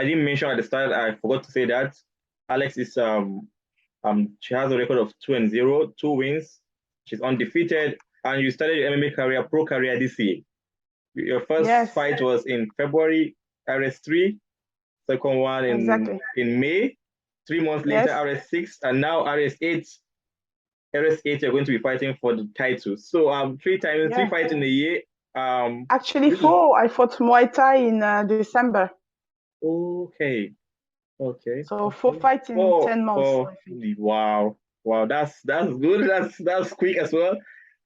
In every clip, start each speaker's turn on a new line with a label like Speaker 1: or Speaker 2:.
Speaker 1: I didn't mention at the start, I forgot to say that Alex is she has a record of 2-0, 2 wins. She's undefeated, and you started your MMA career, pro career this year. Your first
Speaker 2: Yes,
Speaker 1: fight was in February, ARES 3, second one
Speaker 2: exactly.
Speaker 1: in May, 3 months later,
Speaker 2: Yes,
Speaker 1: ARES 6, and now ARES 8. ARES 8, you're going to be fighting for the title. So three
Speaker 2: yeah.
Speaker 1: fights in a year.
Speaker 2: Actually,
Speaker 1: This is
Speaker 2: four. I fought Muay Thai in December.
Speaker 1: okay. Okay,
Speaker 2: So four
Speaker 1: okay.
Speaker 2: fights in 10 months, I think.
Speaker 1: Wow, wow, that's good. That's quick as well.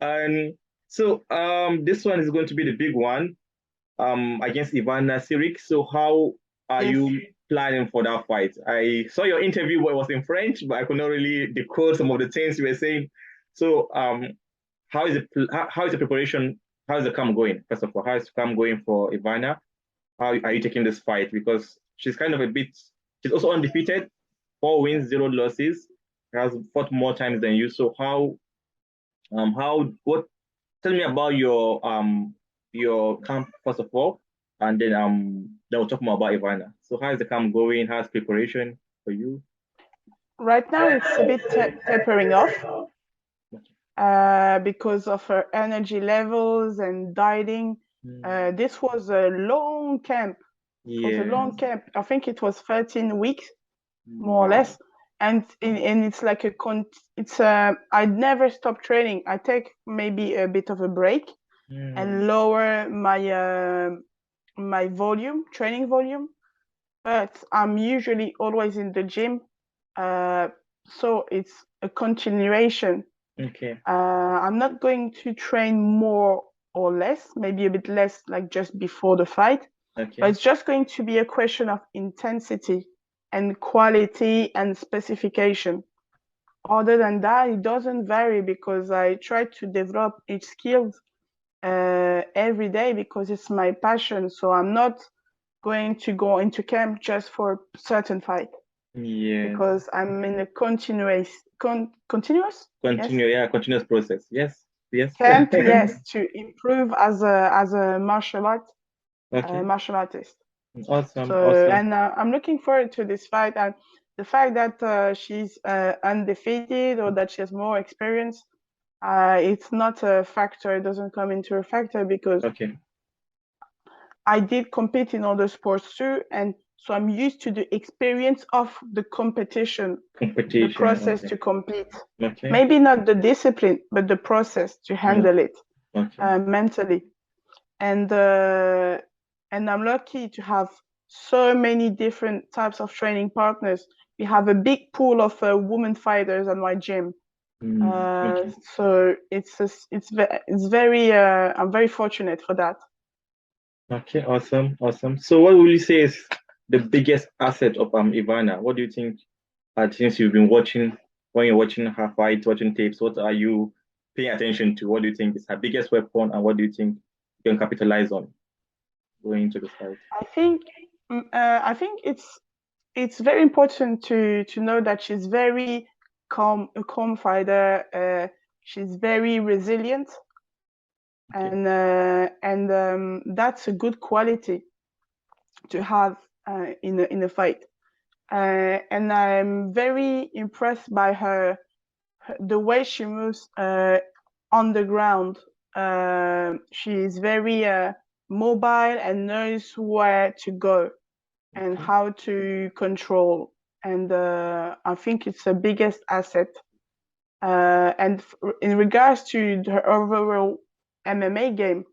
Speaker 1: And so this one is going to be the big one against Ivana Siric. So how are
Speaker 2: Yes.
Speaker 1: you planning for that fight? I saw your interview, but it was in French, but I could not really decode some of the things you were saying. So how is the preparation? How is the camp going? First of all, how is the camp going for Ivana? How are you taking this fight? Because she's kind of she's also undefeated, 4 wins, 0 losses. She has fought more times than you. So what? Tell me about your camp first of all, and then we'll talk more about Ivana. So how is the camp going? How's preparation for you?
Speaker 2: Right now, it's a bit tapering off because of her energy levels and dieting.
Speaker 1: Mm,
Speaker 2: This was a long camp. It was a
Speaker 1: yeah.
Speaker 2: long camp. I think it was 13 weeks, more or
Speaker 1: Wow.
Speaker 2: less. And it's like I'd never stop training. I take maybe a bit of a break
Speaker 1: Mm,
Speaker 2: and lower my training volume, but I'm usually always in the gym. Uh, so it's a continuation.
Speaker 1: okay.
Speaker 2: I'm not going to train more or less, maybe a bit less, like just before the fight, but
Speaker 1: Okay.
Speaker 2: it's just going to be a question of intensity and quality and specification. Other than that, it doesn't vary because I try to develop each skill every day because it's my passion. So I'm not going to go into camp just for a certain fight
Speaker 1: Yes.
Speaker 2: because I'm in a continuous, yes,
Speaker 1: Continuous process. Yes. Yes.
Speaker 2: camp, yes, to improve as a
Speaker 1: Okay.
Speaker 2: martial artist.
Speaker 1: Awesome.
Speaker 2: So,
Speaker 1: Awesome.
Speaker 2: and I'm looking forward to this fight. And the fact that she's undefeated or that she has more experience, it's not a factor. It doesn't come into a factor because
Speaker 1: Okay.
Speaker 2: I did compete in other sports too, and so I'm used to the experience of the competition, the
Speaker 1: Competition.
Speaker 2: process
Speaker 1: Okay.
Speaker 2: to compete.
Speaker 1: Okay.
Speaker 2: Maybe not the discipline, but the process to
Speaker 1: Mm,
Speaker 2: handle it
Speaker 1: okay.
Speaker 2: mentally. And uh, and I'm lucky to have so many different types of training partners. We have a big pool of women fighters at my gym.
Speaker 1: Okay.
Speaker 2: So it's very I'm very fortunate for that.
Speaker 1: Okay. Awesome. Awesome. So, what would you say is the biggest asset of Ivana? What do you think? Since you've been watching, when you're watching her fight, watching tapes, what are you paying attention to? What do you think is her biggest weapon, and what do you think you can capitalize on going into the fight?
Speaker 2: I think it's very important to know that she's very a calm fighter. She's very resilient,
Speaker 1: Okay.
Speaker 2: and that's a good quality to have in a fight. And I'm very impressed by the way she moves on the ground. She is very mobile and knows where to go and
Speaker 1: Okay.
Speaker 2: how to control. And I think it's the biggest asset. In regards to her overall MMA game,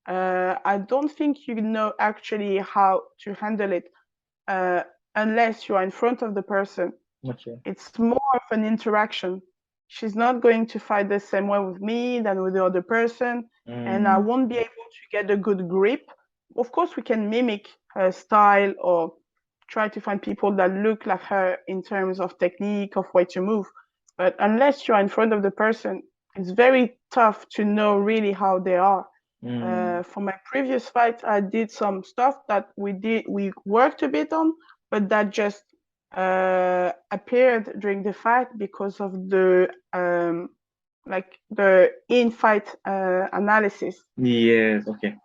Speaker 2: I don't think you know actually how to handle it uh, unless you are in front of the person.
Speaker 1: Okay.
Speaker 2: It's more of an interaction. She's not going to fight the same way with me than with the other person, and I
Speaker 1: Mm,
Speaker 2: won't be able to get a good grip. Of course, we can mimic her style or try to find people that look like her in terms of technique, of way to move. But unless you're in front of the person, it's very tough to know really how they are.
Speaker 1: mm,
Speaker 2: For my previous fight, I did some stuff that we worked a bit on, but that just appeared during the fight because of the in-fight analysis.
Speaker 1: yes. Okay.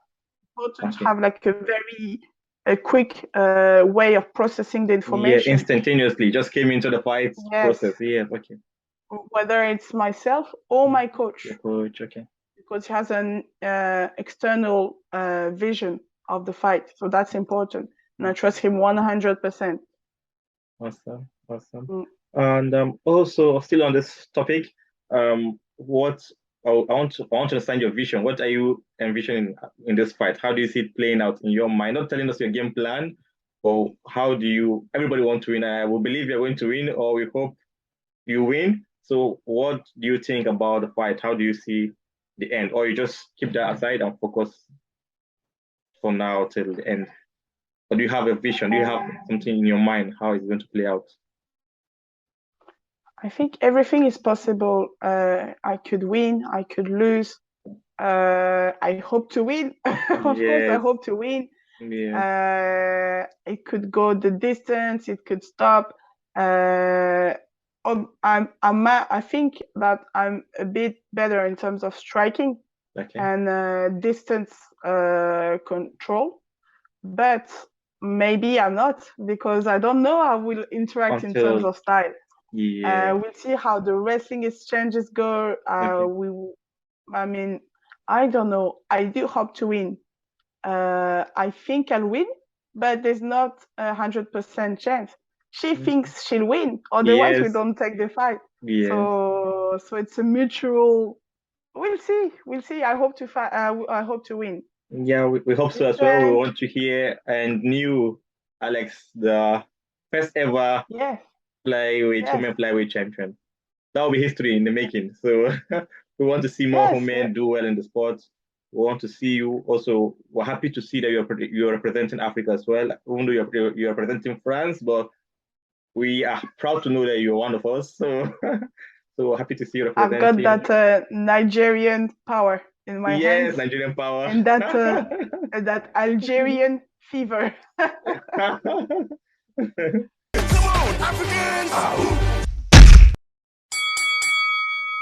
Speaker 2: Important to
Speaker 1: Okay.
Speaker 2: have like a very a quick way of processing the
Speaker 1: Yeah,
Speaker 2: information.
Speaker 1: instantaneously, just came into the fight
Speaker 2: Yes.
Speaker 1: process. Yeah, okay.
Speaker 2: Whether it's myself or my coach.
Speaker 1: Your coach, okay.
Speaker 2: Because he has an external vision of the fight, so that's important, and I trust him 100%.
Speaker 1: Awesome, awesome. And also, still on this topic, what I want to understand your vision. What are you envisioning in this fight? How do you see it playing out in your mind? Not telling us your game plan, or how do you? Everybody want to win. I will believe you're going to win, or we hope you win. So, what do you think about the fight? How do you see the end, or you just keep that aside and focus for now till the end? Or do you have a vision? Do you have something in your mind how it's going to play out?
Speaker 2: I think everything is possible. I could win, I could lose. I hope to win. Of course, I hope to win.
Speaker 1: Yeah.
Speaker 2: It could go the distance, it could stop. I think that I'm a bit better in terms of striking and distance control, but maybe I'm not, because I don't know how we'll interact in terms of style.
Speaker 1: Yeah.
Speaker 2: We'll see how the wrestling exchanges go. I mean, I don't know. I do hope to win. I think I'll win, but there's not 100% chance. She thinks she'll win, otherwise we don't take the fight. So it's a mutual. We'll see. I hope to fight. I hope to win.
Speaker 1: Yeah, we hope so as well. We want to hear and new Alex, the first ever women flyweight champion. That will be history in the making. So we want to see more women do well in the sport. We want to see you also. We're happy to see that you're representing Africa as well. Even though you're representing France, but we are proud to know that you're one of us. So so we're happy to see you representing.
Speaker 2: I've got that Nigerian power in my hands.
Speaker 1: Yes, Nigerian power.
Speaker 2: And that Algerian fever.
Speaker 3: Come on, Africans!